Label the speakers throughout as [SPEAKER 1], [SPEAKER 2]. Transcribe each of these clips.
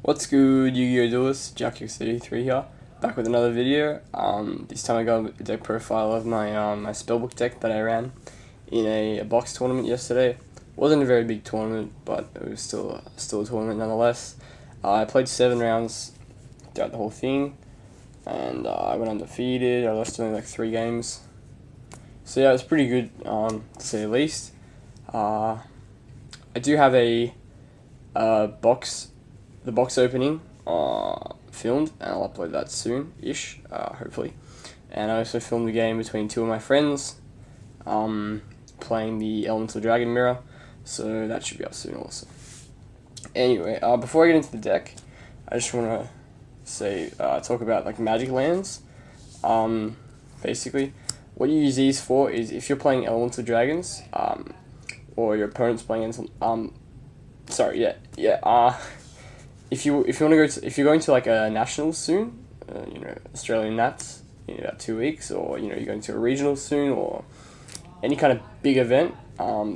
[SPEAKER 1] What's good, Yugioh doers? Yugioh here, back with another video. This time I got a deck profile of my my Spellbook deck that I ran in a box tournament yesterday. Wasn't a very big tournament, but it was still a tournament nonetheless. I played 7 rounds throughout the whole thing, and I went undefeated. I lost only like 3 games, so yeah, it was pretty good to say the least. I do have a the box opening filmed, and I'll upload that soon-ish, hopefully. And I also filmed a game between 2 of my friends, playing the Elemental Dragon Mirror, so that should be up soon also. Anyway, before I get into the deck, I just want to say, talk about like magic lands. Basically, what you use these for is if you're playing Elemental Dragons, or your opponent's playing if you want to go to, if you're going to like a nationals soon, Australian Nats in about 2 weeks, or you're going to a regional soon, or any kind of big event,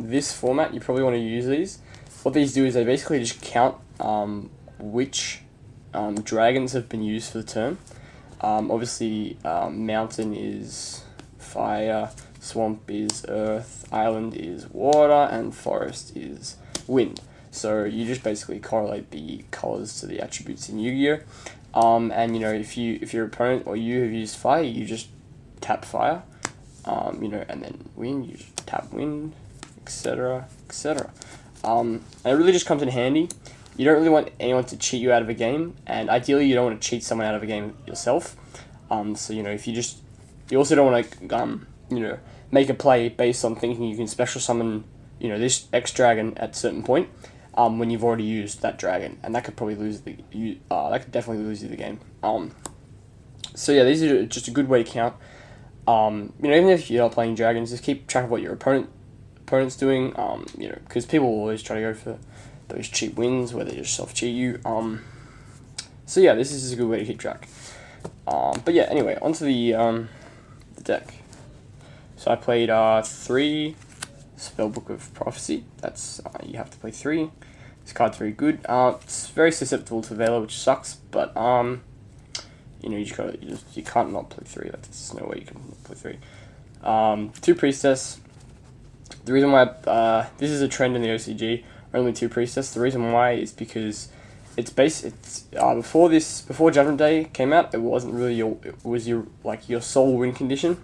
[SPEAKER 1] this format you probably want to use these. What these do is they basically just count which dragons have been used for the turn. Obviously, mountain is fire, swamp is earth, island is water, and forest is wind. So you just basically correlate the colors to the attributes in Yu-Gi-Oh. And if your opponent or you have used fire, you just tap fire, and then wind, you just tap wind, etc., etc. And it really just comes in handy. You don't really want anyone to cheat you out of a game, and ideally you don't want to cheat someone out of a game yourself. So if you also don't want to make a play based on thinking you can special summon this X dragon at a certain point, when you've already used that dragon, and that could probably that could definitely lose you the game. So yeah, these are just a good way to count. Even if you're not playing dragons, just keep track of what your opponent's doing. Because people will always try to go for those cheap wins where they just self-cheat you. So yeah, this is just a good way to keep track. But yeah, anyway, onto the deck. So I played 3 Spellbook of Prophecy. That's you have to play 3. This card's very good. It's very susceptible to Veiler, which sucks, but you can't not play 3. There's no way you can play 3. 2 Priestess. The reason why this is a trend in the OCG, only 2 Priestess. The reason why is because before Judgment Day came out, it wasn't really your sole win condition.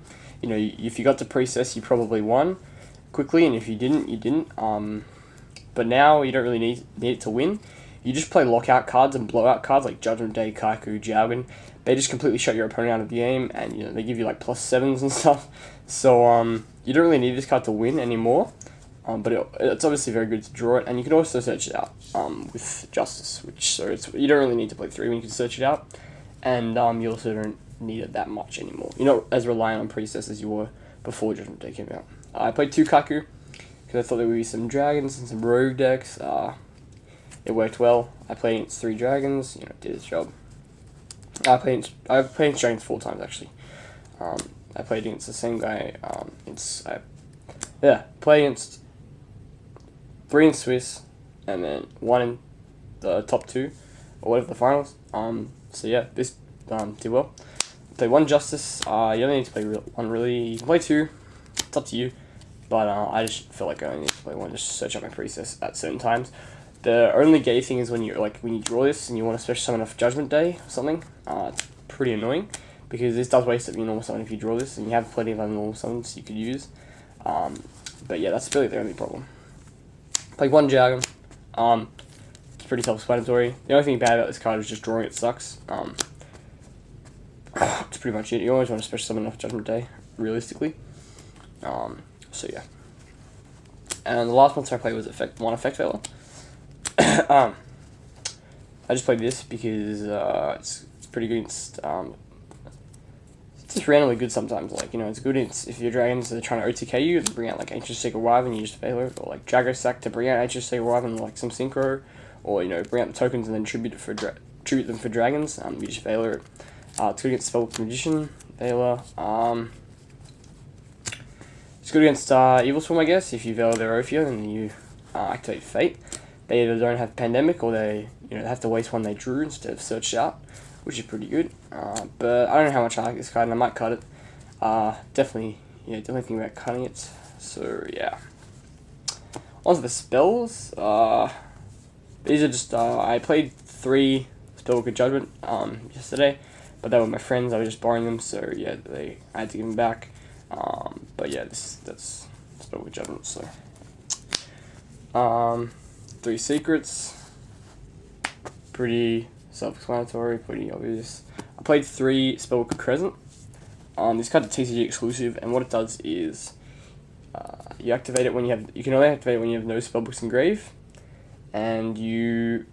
[SPEAKER 1] If you got to Priestess, you probably won quickly, and if you didn't, you didn't. But now you don't really need it to win. You just play lockout cards and blowout cards like Judgment Day, Kaiku, Jiaogan. They just completely shut your opponent out of the game, and they give you like +7s and stuff. So you don't really need this card to win anymore. But it's obviously very good to draw it, and you can also search it out with Justice, you don't really need to play 3 when you can search it out, and you also don't need it that much anymore. You're not as reliant on Priestess as you were before Judgment Day came out. I played 2 Kaku because I thought there would be some dragons and some rogue decks. It worked well. I played against 3 dragons. It did its job. I played against dragons 4 times actually. I played against the same guy. Played against 3 in Swiss, and then 1 in the top 2, or whatever the finals. So yeah, this did well. Play 1 Justice. You only need to play 1 really. You can play 2. It's up to you. But I just feel like I only need to play 1 just to search out my Priestess at certain times. The only gay thing is when you draw this and you want to special summon off Judgment Day or something. It's pretty annoying because this does waste up your normal summon if you draw this, and you have plenty of other normal summons you could use. But yeah, that's really the only problem. Play 1 Jiaogan. It's pretty self-explanatory. The only thing bad about this card is just drawing it sucks. That's pretty much it. You always want to special summon off Judgment Day, realistically. So yeah. And the last monster I played was one Effect Veiler. I just played this because it's pretty good against, it's just randomly good sometimes. It's good if your dragons are trying to OTK you, and bring out like Ancient Sacred Wyvern and you just Veiler, or like Drago Sack to bring out Ancient Sacred Wyvern like some Synchro, or bring out the tokens and then tribute them for dragons. You just Veiler it. It's good against Spellbook Magician, Veiler. It's good against Evil Swarm, I guess. If you Veiler their Ophir, then you activate Fate. they either don't have Pandemic or they have to waste one they drew instead of searched out, which is pretty good. But I don't know how much I like this card, and I might cut it. Definitely thinking about cutting it. So yeah. On to the spells. These are just I played 3 Spellbook of Judgment yesterday, but they were my friends. I was just borrowing them, so yeah, I had to give them back. But yeah, that's Spellbook of Judgment. So 3 secrets. Pretty self-explanatory, pretty obvious. I played 3 Spellbook of Crescent. This card's a TCG exclusive, and what it does is you activate it when you can only activate it when you have no spellbooks in grave, and you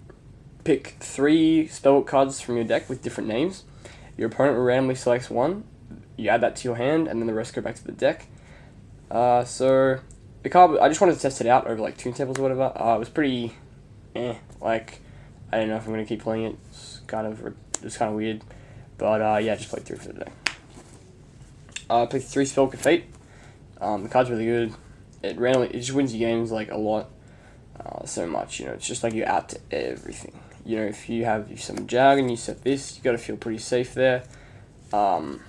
[SPEAKER 1] pick 3 spellbook cards from your deck with different names. Your opponent randomly selects one, you add that to your hand, and then the rest go back to the deck. So the card, I just wanted to test it out over like Toon Tables or whatever. It was pretty, like I don't know if I'm gonna keep playing it. It's kind of weird, but yeah, I just played 3 for the day. I played 3 Spellbook of Fate. The card's really good. It just wins you games like a lot, so much. It's just like you're out to everything. If you summon Jag and you set this, you gotta feel pretty safe there. You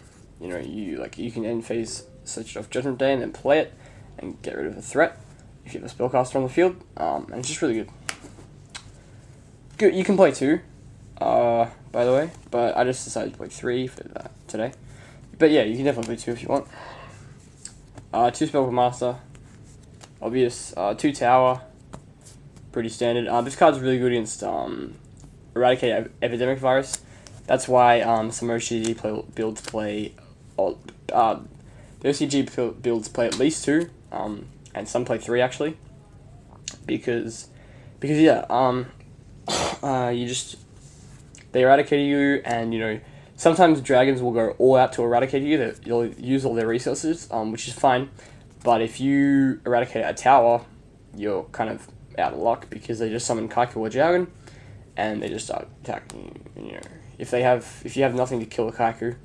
[SPEAKER 1] can end phase search it off Judgment Day and then play it and get rid of the threat if you have a spellcaster on the field. And it's just really good. Good. You can play 2, by the way, but I just decided to play 3 for that today. But yeah, you can definitely play 2 if you want. 2 Spellbook Master, obvious. 2 Tower, pretty standard. This card's really good against Eradicate Epidemic Virus. That's why some OCG builds play. The OCG builds play at least 2, and some play 3 actually. Because yeah, they eradicate you, and sometimes dragons will go all out to eradicate you. You'll use all their resources, which is fine. But if you eradicate a tower, you're kind of out of luck because they just summon Kaiku or Dragon, and they just start attacking you. If you have nothing to kill a Kaiku,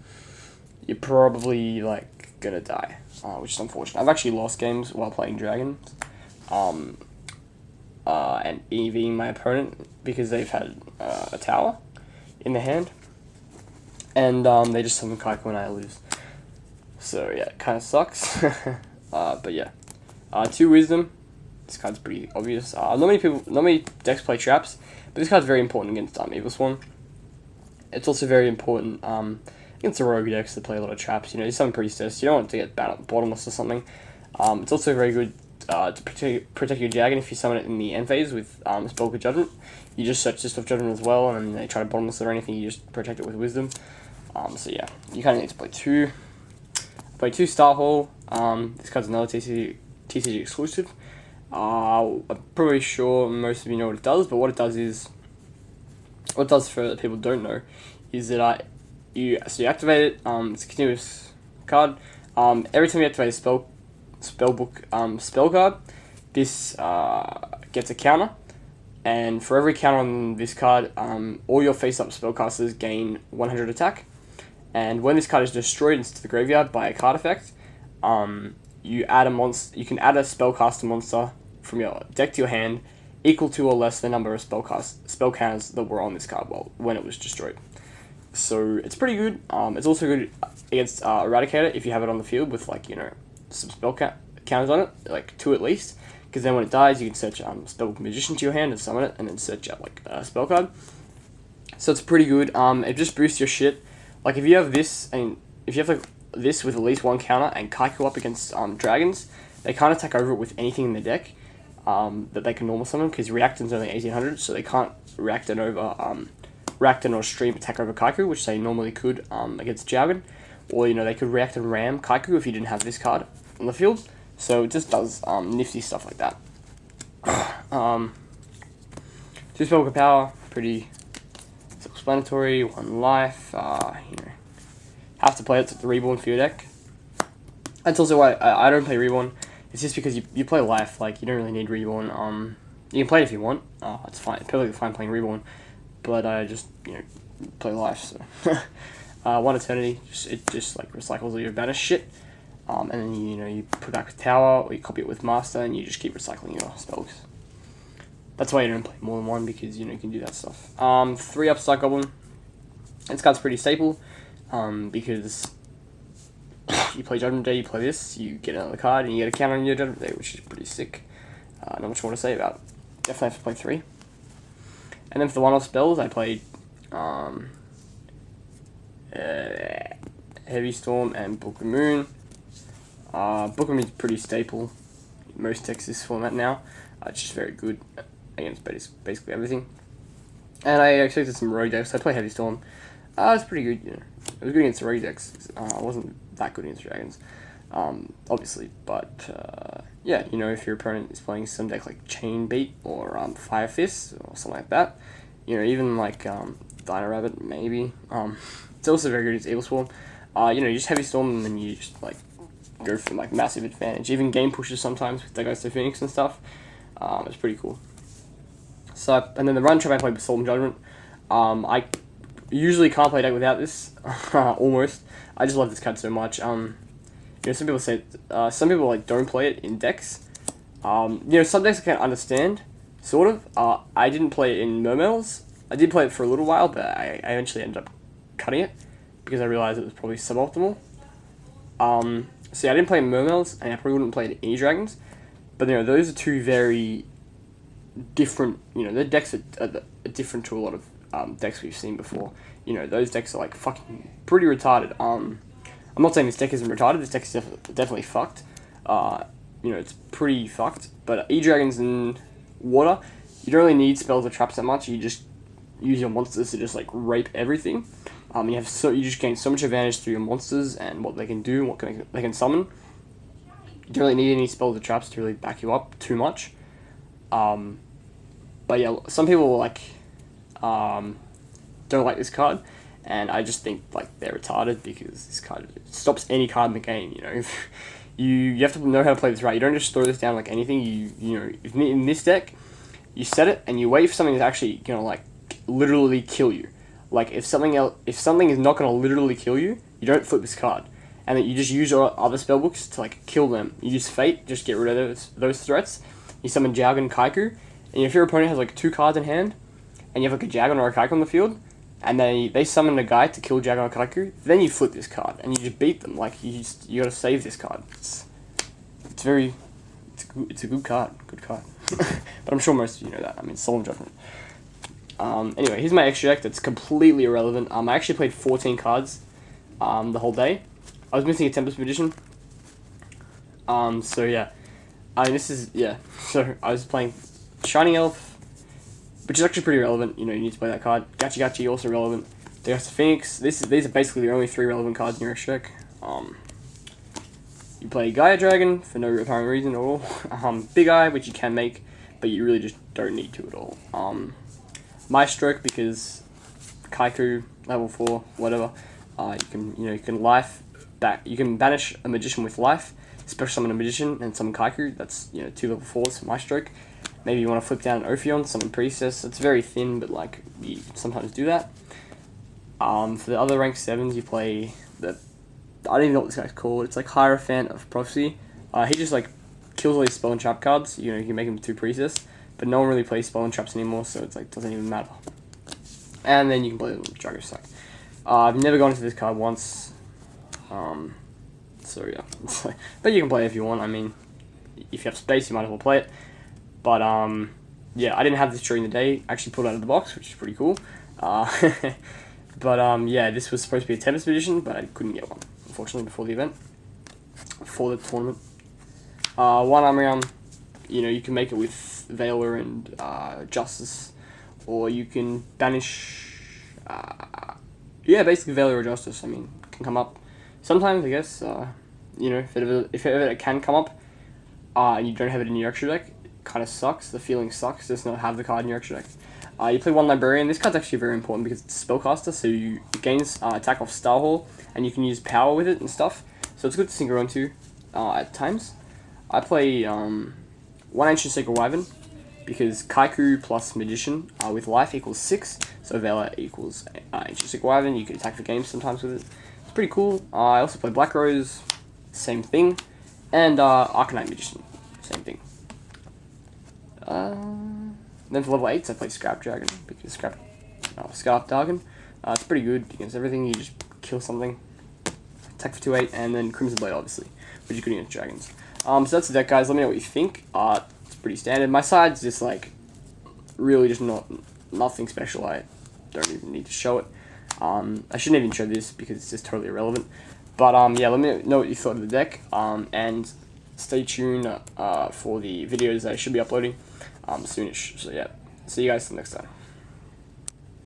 [SPEAKER 1] you're probably like gonna die, which is unfortunate. I've actually lost games while playing dragons, and EVing my opponent because they've had a tower in their hand. And they just summon Kaiku and I lose. So yeah, it kind of sucks. But yeah, 2 Wisdom. This card's pretty obvious. Not many decks play traps, but this card's very important against Evil Swarm. It's also very important against the rogue decks that play a lot of traps. You summon Priestess. You don't want to get bottomless or something. It's also very good to protect your dragon if you summon it in the end phase with Spellbook of Judgment. You just search this off Judgment as well, and then they try to bottomless it or anything, you just protect it with Wisdom. So yeah, you kind of need to play 2. Play 2 Star Hall. This card's another TCG exclusive. I'm pretty sure most of you know what it does, but what it does for the people who don't know, is that you activate it. It's a continuous card. Every time you activate a Spellbook spell card, this gets a counter. And for every counter on this card, all your face-up spellcasters gain 100 attack. And when this card is destroyed into the graveyard by a card effect, you can add a spellcaster monster from your deck to your hand, equal to or less the number of spell counters that were on this card when it was destroyed. So it's pretty good. It's also good against Eradicator if you have it on the field with some spell counters on it, like 2 at least. Because then when it dies, you can search Spellbook Magician to your hand and summon it, and then search out a spell card. So it's pretty good. It just boosts your shit. Like if you have this, and if you have this with at least 1 counter and Kaiku up against dragons, they can't attack over it with anything in the deck that they can normal summon, because Reactan's only 1800, so they can't Reactan or Stream attack over Kaiku, which they normally could against Jargon. Or they could Reactan Ram Kaiku if you didn't have this card on the field. So it just does nifty stuff like that. 2 Spellbook of Power, pretty self-explanatory. 1 life. Have to play it to the Reborn for your deck. That's also why I don't play Reborn. It's just because you play life. Like you don't really need Reborn. You can play it if you want. It's fine. It's perfectly fine playing Reborn. But I just play life. So 1 Eternity. It just recycles all your banished shit. And then you put back a tower, or you copy it with Master, and you just keep recycling your spells. That's why you don't play more than one, because you know you can do that stuff. 3-up Psych Goblin. This card's pretty staple, because you play Judgment Day, you play this, you get another card, and you get a counter on your Judgment Day, which is pretty sick. Not much more to say about it. Definitely have to play 3. And then for the one-off spells, I played Heavy Storm and Book of Moon. Book of Moon is pretty staple in most decks this format now. It's just very good against basically everything. And I expected some rogue decks. I play Heavy Storm. It's pretty good, you know. It was good against the rogue decks. I wasn't that good against dragons, obviously. But yeah, you know, if your opponent is playing some deck like Chain Beat or Fire Fist or something like that, you know, even like Dino Rabbit maybe. It's also very good against Evil Swarm. You know, you just Heavy Storm and then you just like go for like massive advantage. Even game pushes sometimes with Dagosto Phoenix and stuff. It's pretty cool. So, and then the run trap I played with Solemn Judgment. I usually can't play a deck without this, almost. I just love this card so much. You know, some people say, some people like don't play it in decks. You know, some decks I can understand, sort of. I didn't play it in Mermails. I did play it for a little while, but I eventually ended up cutting it because I realized it was probably suboptimal. So yeah, I didn't play in Mermails, and I probably wouldn't play it in any Dragons. But you know, those are two very different. You know, the decks are different to a lot of decks we've seen before. You know, those decks are like fucking pretty retarded. I'm not saying this deck isn't retarded. This deck is definitely fucked. You know, it's pretty fucked. But E-Dragons and Water, you don't really need spells or traps that much. You just use your monsters to just like rape everything. You just gain so much advantage through your monsters and what they can do, what they can summon. You don't really need any spells or traps to really back you up too much. But yeah, some people like don't like this card, and I just think like they're retarded because this card stops any card in the game. You know, you have to know how to play this right. You don't just throw this down like anything. You know, if in this deck, you set it and you wait for something that's actually gonna like literally kill you. Like if something is not gonna literally kill you, you don't flip this card, and then you just use your other spellbooks to like kill them. You use Fate, just get rid of those threats. You summon Jaugen and Kaiku, and if your opponent has like 2 cards in hand, and you have like a Jaugen or a Kaiku on the field, and they summon a guy to kill Jaugen or Kaiku, then you flip this card and you just beat them. Like you gotta save this card. It's a good card, but I'm sure most of you know that. I mean, Solemn Judgment. Anyway, here's my extra deck that's completely irrelevant. I actually played 14 cards the whole day. I was missing a Tempest Magician. So yeah. So I was playing Shining Elf, which is actually pretty relevant. You know, you need to play that card. Gachi Gachi, also relevant. Dagosto Phoenix. These are basically the only 3 relevant cards in your extra deck. You play Gaia Dragon for no apparent reason at all. Big Eye, which you can make, but you really just don't need to at all. Maestroke, because Kaiku, level 4, whatever. You can banish a magician with life, special summon a magician and summon Kaiku. That's 2 level 4s for Maestroke. Maybe you want to flip down an Ophion, summon Priestess. It's very thin, but like you can sometimes do that. For the other rank 7s, you play I don't even know what this guy's called. It's like Hierophant of Prophecy. He just like kills all these spell and trap cards. You know, you can make him 2 Priestess. But no one really plays spell and traps anymore, so it's like doesn't even matter. And then you can play Drago Sack. I've never gone into this card once. So yeah. But you can play it if you want. I mean, if you have space, you might as well play it. But yeah, I didn't have this during the day. I actually pulled it out of the box, which is pretty cool. But yeah, this was supposed to be a Tempest Magician, but I couldn't get one, unfortunately, before the event. For the tournament. One Armor, you can make it with Veiler and Justice, or you can banish, basically Veiler or Justice. I mean, can come up sometimes, I guess. If ever it can come up, and you don't have it in your extra deck, it kind of sucks. The feeling sucks just not have the card in your extra deck. You play 1 Librarian. This card's actually very important because it's a spellcaster, so it gains attack off Starhall, and you can use power with it and stuff. So it's good to synchro into at times. I play 1 Ancient Sacred Wyvern, because Kaiku plus Magician with life equals 6, so Vela equals Ancient Sacred Wyvern. You can attack the game sometimes with it. It's pretty cool. I also play Black Rose, same thing, and Arcanite Magician, same thing. Then for level 8s, I play Scrap Dragon, because Scarf Dragon. It's pretty good against everything. You just kill something, attack for 2/8, and then Crimson Blade, obviously, which is good against dragons. So that's the deck, guys. Let me know what you think. It's pretty standard. My side's just like really just nothing special. I don't even need to show it. I shouldn't even show this because it's just totally irrelevant. But yeah, let me know what you thought of the deck. And stay tuned for the videos that I should be uploading soonish. So yeah, see you guys next time.